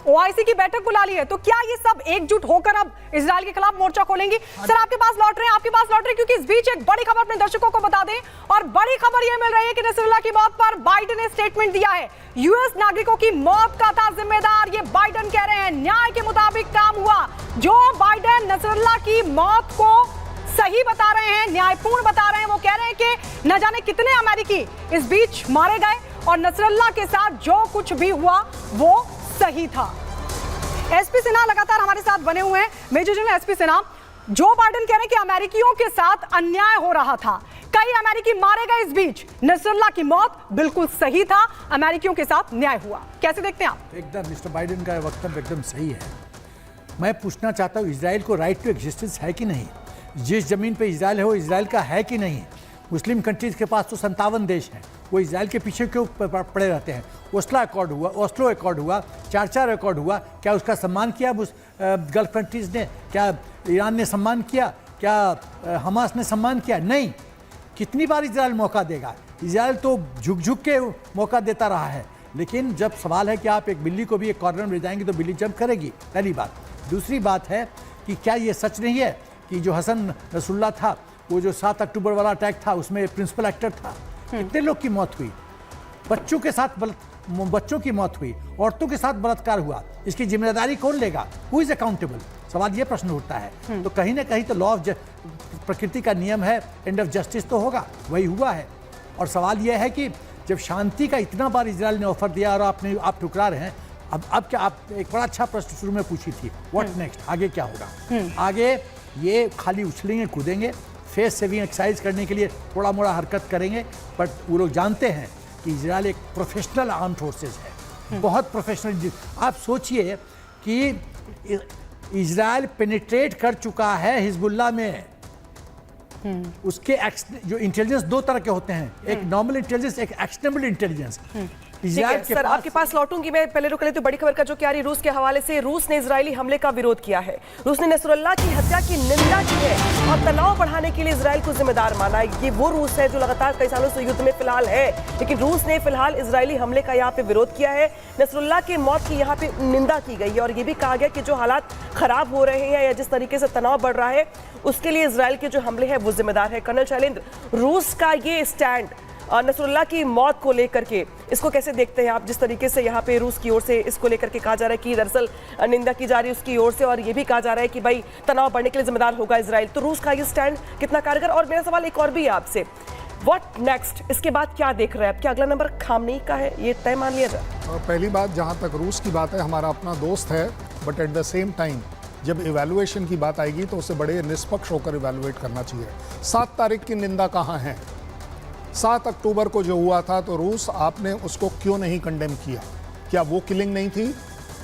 OIC की बैठक बुला ली है, तो क्या ये सब एकजुट होकर अब इजराइल के खिलाफ मोर्चा खोलेंगी? सर आपके पास लौट रहे हैं, क्योंकि इस बीच एक बड़ी खबर अपने दर्शकों को बता दें, और बड़ी खबर यह मिल रही है कि नसरुल्लाह की मौत पर बाइडेन ने स्टेटमेंट दिया है। यूएस नागरिकों की मौत का था जिम्मेदार, ये बाइडेन कह रहे हैं। न्याय के मुताबिक काम हुआ। जो बाइडेन नसरुल्लाह की मौत को सही बता रहे हैं, न्यायपूर्ण बता रहे हैं, वो कह रहे हैं कि न जाने कितने अमेरिकी इस बीच मारे गए और नसरुल्लाह के साथ जो कुछ भी हुआ वो सही था। एसपी सिन्हा लगातार हमारे साथ बने हुए हैं। Major general SP Sinha, Joe Biden कह रहे हैं कि अमेरिकियों के साथ अन्याय हो रहा था, कई अमेरिकी मारे गए इस बीच, नसरुल्लाह की मौत बिल्कुल सही था, अमेरिकियों के साथ न्याय हुआ। कैसे देखते हैं आप? एकदम मिस्टर बाइडेन का वक्तव्य एकदम सही है। मैं पूछना चाहता हूँ, इजराइल को राइट टू एग्जिस्टेंस है कि नहीं? जिस जमीन पे इजराइल है वो इजराइल का है कि नहीं? मुस्लिम कंट्रीज के पास तो 57 देश हैं, वो इजराइल के पीछे क्यों पड़े रहते हैं? ओस्लो अकॉर्ड हुआ, 4 अकॉर्ड हुआ, क्या उसका सम्मान किया उस गल्फ कंट्रीज ने? क्या ईरान ने सम्मान किया? क्या हमास ने सम्मान किया? नहीं। कितनी बार इजराइल मौका देगा? इजराइल तो झुक झुक के मौका देता रहा है। लेकिन जब सवाल है कि आप एक बिल्ली को भी एक कॉर्नर में ले जाएंगे तो बिल्ली जंप करेगी, पहली बात। दूसरी बात है कि क्या ये सच नहीं है कि जो हसन नसरुल्लाह था, वो जो 7 अक्टूबर वाला अटैक था, उसमें प्रिंसिपल एक्टर था? कितने लोग की मौत हुई? बच्चों की मौत हुई, औरतों के साथ बलात्कार हुआ। इसकी जिम्मेदारी कौन लेगा? Who is accountable? सवाल ये प्रश्न उठता है। तो कहीं ना कहीं तो लॉ ऑफ प्रकृति का नियम है, एंड ऑफ जस्टिस तो होगा, वही हुआ है। और सवाल यह है कि जब शांति का इतना बार इजराइल ने ऑफर दिया और आप ठुकरा रहे हैं, अब क्या? आप एक बड़ा अच्छा प्रश्न शुरू में पूछी थी, व्हाट नेक्स्ट? आगे क्या होगा? आगे ये खाली उछलेंगे कूदेंगे, फेस सेविंग एक्सरसाइज करने के लिए थोड़ा मोड़ा हरकत करेंगे, बट वो लोग जानते हैं कि इजराइल एक प्रोफेशनल आर्म फोर्सेस है, बहुत प्रोफेशनल। आप सोचिए कि इजराइल पेनिट्रेट कर चुका है हिजबुल्लाह में। उसके जो इंटेलिजेंस 2 तरह के होते हैं, एक नॉर्मल इंटेलिजेंस, एक एक्शनेबल इंटेलिजेंस। इजराइल के सर आपके पास लौटूंगी मैं, पहले रुक लेते। बड़ी खबर का जो क्या रही रूस के हवाले से, रूस ने इजरायली हमले का विरोध किया है। रूस ने नसरुल्लाह की हत्या की निंदा की है और तनाव बढ़ाने के लिए इजराइल को जिम्मेदार माना है। ये वो रूस है जो लगातार कई सालों से युद्ध में फिलहाल है, लेकिन रूस ने फिलहाल इजरायली हमले का यहाँ पे विरोध किया है। नसरुल्लाह की मौत की यहाँ पे निंदा की गई है और ये भी कहा गया कि जो हालात खराब हो रहे हैं या जिस तरीके से तनाव बढ़ रहा है, उसके लिए इजराइल के जो हमले हैं वो जिम्मेदार है। कर्नल शैलेंद्र, रूस का ये स्टैंड नसरुल्लाह की मौत को लेकर के, इसको कैसे देखते हैं आप? जिस तरीके से यहाँ पे रूस की ओर से इसको लेकर के कहा जा रहा है कि दरअसल निंदा की जा रही है उसकी ओर से, और ये भी कहा जा रहा है कि भाई तनाव बढ़ने के लिए जिम्मेदार होगा इजराइल, तो रूस का ये स्टैंड कितना कारगर? और मेरा सवाल एक और भी है आपसे, व्हाट नेक्स्ट? इसके बाद क्या देख रहे हैं? क्या अगला नंबर खामनेई का है, ये तय मान लिया जाए? पहली बात, जहाँ तक रूस की बात है, हमारा अपना दोस्त है, but at the same time जब इवैल्यूएशन की बात आएगी तो उसे बड़े निष्पक्ष होकर इवैल्यूएट करना चाहिए। 7 तारीख की निंदा कहाँ है? 7 अक्टूबर को जो हुआ था, तो रूस आपने उसको क्यों नहीं कंडेम किया? क्या वो किलिंग नहीं थी?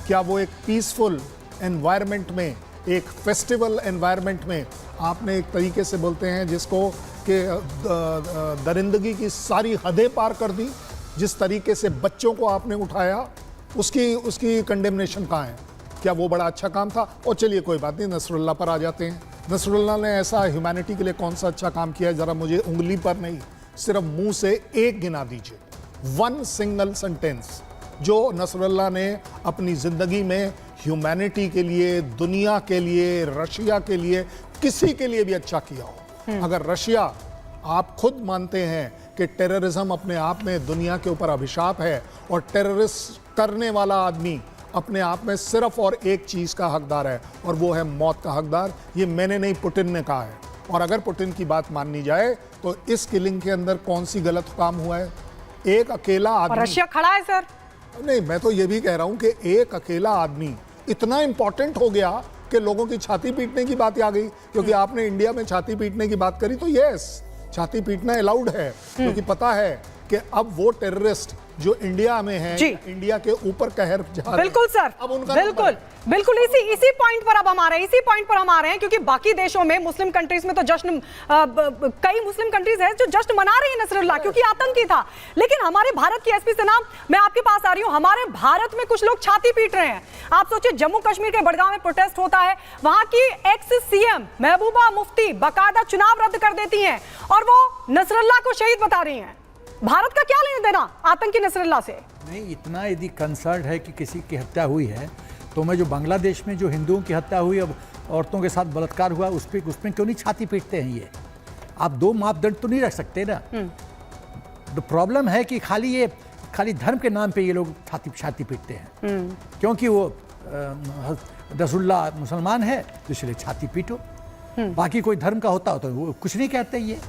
क्या वो एक पीसफुल एनवायरनमेंट में, एक फेस्टिवल एनवायरनमेंट में आपने एक तरीके से बोलते हैं जिसको कि दरिंदगी की सारी हदें पार कर दी? जिस तरीके से बच्चों को आपने उठाया, उसकी कंडेमनेशन कहाँ है? क्या वो बड़ा अच्छा काम था? और चलिए कोई बात नहीं, नसरुल्लाह पर आ जाते हैं। नसरुल्लाह ने ऐसा ह्यूमैनिटी के लिए कौन सा अच्छा काम किया है? ज़रा मुझे उंगली पर नहीं, सिर्फ मुंह से एक गिना दीजिए, 1 सिंगल सेंटेंस जो नसरुल्लाह ने अपनी ज़िंदगी में ह्यूमैनिटी के लिए, दुनिया के लिए, रशिया के लिए, किसी के लिए भी अच्छा किया हो। अगर रशिया, आप खुद मानते हैं कि टेररिज्म अपने आप में दुनिया के ऊपर अभिशाप है और टेररिस्ट करने वाला आदमी अपने आप में सिर्फ और एक चीज़ का हकदार है, और वो है मौत का हकदार। ये मैंने नहीं, पुतिन ने कहा है। और अगर पुतिन की बात माननी जाए तो इस किलिंग के अंदर कौन सी गलत काम हुआ है? एक अकेला आदमी, रशिया खड़ा है सर। नहीं, मैं तो ये भी कह रहा हूं कि एक अकेला आदमी इतना इंपॉर्टेंट हो गया कि लोगों की छाती पीटने की बात आ गई। क्योंकि आपने इंडिया में छाती पीटने की बात करी, तो यस, छाती पीटना अलाउड है, क्योंकि पता है कि अब वो टेररिस्ट जो इंडिया में है, इंडिया के ऊपर कहर जा रहे हैं। बिल्कुल सर, अब उनका बिल्कुल इसी पॉइंट पर अब हम आ रहे हैं, क्योंकि बाकी देशों में, मुस्लिम कंट्रीज में तो जश्न, कई मुस्लिम कंट्रीज हैं जो जश्न मना रही है नसरुल्लाह, क्योंकि आतंकी था। लेकिन हमारे भारत की एसपी सिन्हा, मैं आपके पास आ रही हूं, हमारे भारत में कुछ लोग छाती पीट रहे हैं। आप सोचिए, जम्मू कश्मीर के बड़गांव में प्रोटेस्ट होता है, वहां की एक्स सीएम महबूबा मुफ्ती बाकायदा चुनाव रद्द कर देती हैं और वो नसरुल्लाह को शहीद बता रही हैं। भारत का क्या लेना देना आतंकी नसरुल्लाह से? नहीं, इतना यदि कंसर्न है कि किसी की हत्या हुई है, तो मैं जो बांग्लादेश में जो हिंदुओं की हत्या हुई, अब औरतों के साथ बलात्कार हुआ, उसमें क्यों नहीं छाती पीटते हैं ये? आप दो मापदंड तो नहीं रख सकते ना। तो प्रॉब्लम है कि खाली धर्म के नाम पे ये लोग छाती पीटते हैं, क्योंकि वो रसूलुल्लाह मुसलमान है तो इसलिए छाती पीटो। बाकी कोई धर्म का होता हो तो वो कुछ नहीं कहते ये।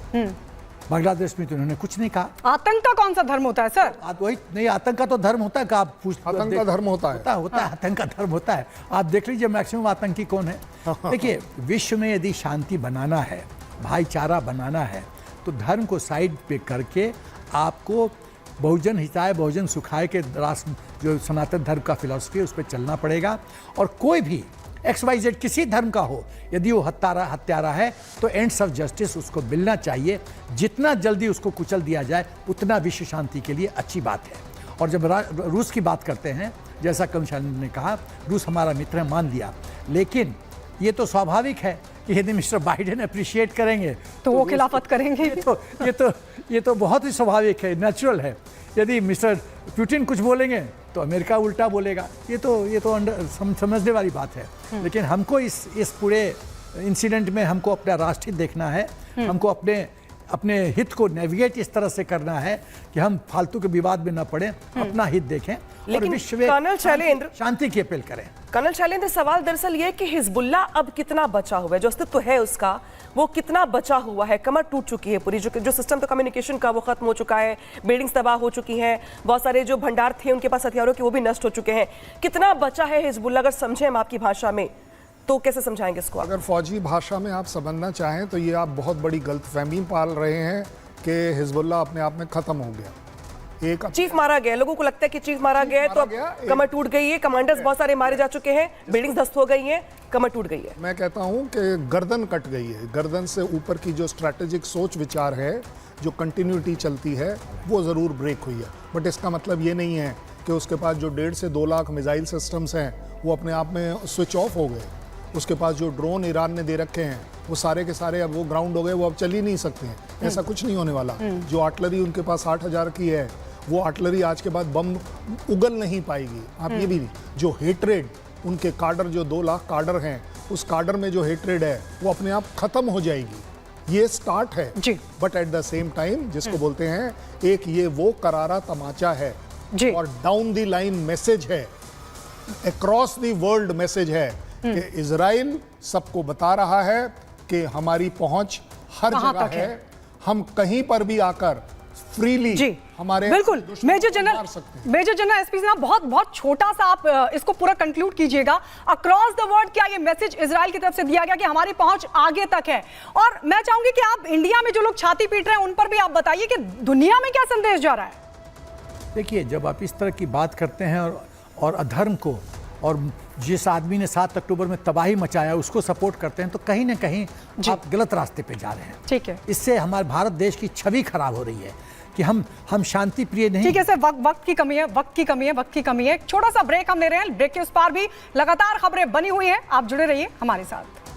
बांग्लादेश में तो उन्होंने कुछ नहीं कहा। आतंक का कौन सा धर्म होता है सर? वही नहीं, आतंक का तो धर्म होता है। आप आतंक का धर्म होता है। होता है, आतंक का धर्म होता है। आप देख लीजिए मैक्सिमम आतंकी कौन है। देखिए, विश्व में यदि शांति बनाना है, भाईचारा बनाना है, तो धर्म को साइड पे करके आपको बहुजन हिताय बहुजन सुखाय के राष्ट्र जो सनातन धर्म का फिलॉसफी है उस पर चलना पड़ेगा। और कोई भी XYZ किसी धर्म का हो, यदि वो हत्यारा है तो एंड्स ऑफ जस्टिस उसको मिलना चाहिए। जितना जल्दी उसको कुचल दिया जाए उतना विश्व शांति के लिए अच्छी बात है। और जब रूस की बात करते हैं, जैसा कंशानी ने कहा, रूस हमारा मित्र है, मान लिया, लेकिन ये तो स्वाभाविक है कि यदि मिस्टर बाइडेन अप्रिशिएट करेंगे तो वो खिलाफत करेंगे। ये तो बहुत ही स्वाभाविक है, नेचुरल है। यदि मिस्टर पुतिन कुछ बोलेंगे तो अमेरिका उल्टा बोलेगा। ये तो समझने वाली बात है। लेकिन हमको इस पूरे इंसिडेंट में हमको अपना राष्ट्र हित देखना है। हमको अपने हित को नेविगेट इस तरह से करना है कि हम फालतू के विवाद में न पड़े, अपना हित देखें और विश्व में कर्नल शैलेंद्र शांति की अपील करें। कर्नल शैलेंद्र, सवाल दरअसल ये कि हिजबुल्लाह अब कितना बचा हुआ है, जो अस्तित्व है उसका वो कितना बचा हुआ है? कमर टूट चुकी है पूरी, जो सिस्टम तो कम्युनिकेशन का वो खत्म हो चुका है, बिल्डिंग्स तबाह हो चुकी हैं, बहुत सारे जो भंडार थे उनके पास हथियारों के वो भी नष्ट हो चुके हैं। कितना बचा है हिजबुल्लाह? अगर समझें हम आपकी भाषा में तो कैसे समझाएंगे इसको? अगर फौजी भाषा में आप समझना चाहें तो ये आप बहुत बड़ी गलतफहमी पाल रहे हैं कि हिजबुल्लाह अपने आप में खत्म हो गया। एक चीफ मारा गया, लोगों को लगता है कि चीफ मारा गया है तो अब कमर टूट गई है, कमांडर्स बहुत सारे मारे जा चुके हैं, बिल्डिंग्स ध्वस्त हो गई हैं, कमर टूट गई है। मैं कहता हूं कि गर्दन कट गई है। गर्दन से ऊपर की जो स्ट्रैटेजिक सोच विचार है, जो कंटिन्यूटी चलती है, वो ज़रूर ब्रेक हुई है। बट इसका मतलब ये नहीं है कि उसके पास जो 1.5 से 2 लाख मिसाइल सिस्टम्स हैं वो अपने आप में स्विच ऑफ हो गए। उसके पास जो ड्रोन ईरान ने दे रखे हैं वो सारे के सारे अब वो ग्राउंड हो गए, वो अब चल ही नहीं सकते हैं। ऐसा कुछ नहीं होने वाला। जो आर्टिलरी उनके पास 6000 की है, वो आर्टिलरी आज के बाद बम उगल नहीं पाएगी। आप ये भी नहीं, जो हेट्रेड उनके कार्डर, जो 2 लाख कार्डर हैं, उस कार्डर में जो हेट्रेड है वो अपने आप खत्म हो जाएगी। ये स्टार्ट है। But at the same time जिसको बोलते हैं, एक ये वो करारा तमाचा है और डाउन द लाइन मैसेज है, अक्रॉस द वर्ल्ड मैसेज है कि इजराइल सबको बता रहा है कि हमारी पहुंच हर जगह है। हम कहीं पर भी आकर फ्रीली हमारे बिल्कुल। मेजर जनरल एसपी साहब, बहुत छोटा सा आप इसको पूरा कंक्लूड कीजिएगा। अक्रॉस द वर्ल्ड, क्या ये मैसेज इजराइल की तरफ से दिया गया कि हमारी पहुंच आगे तक है? और मैं चाहूंगी कि आप इंडिया में जो लोग छाती पीट रहे हैं उन पर भी आप बताइए कि दुनिया में क्या संदेश जा रहा है? देखिए, जब आप इस तरह की बात करते हैं और अधर्म को, और जिस आदमी ने 7 अक्टूबर में तबाही मचाया उसको सपोर्ट करते हैं, तो कहीं ना कहीं आप गलत रास्ते पे जा रहे हैं। ठीक है, इससे हमारे भारत देश की छवि खराब हो रही है कि हम शांति प्रिय नहीं। ठीक है सर, वक्त की कमी है। एक छोटा सा ब्रेक हम ले रहे हैं। ब्रेक के उस पार भी लगातार खबरें बनी हुई हैं, आप जुड़े रहिए हमारे साथ।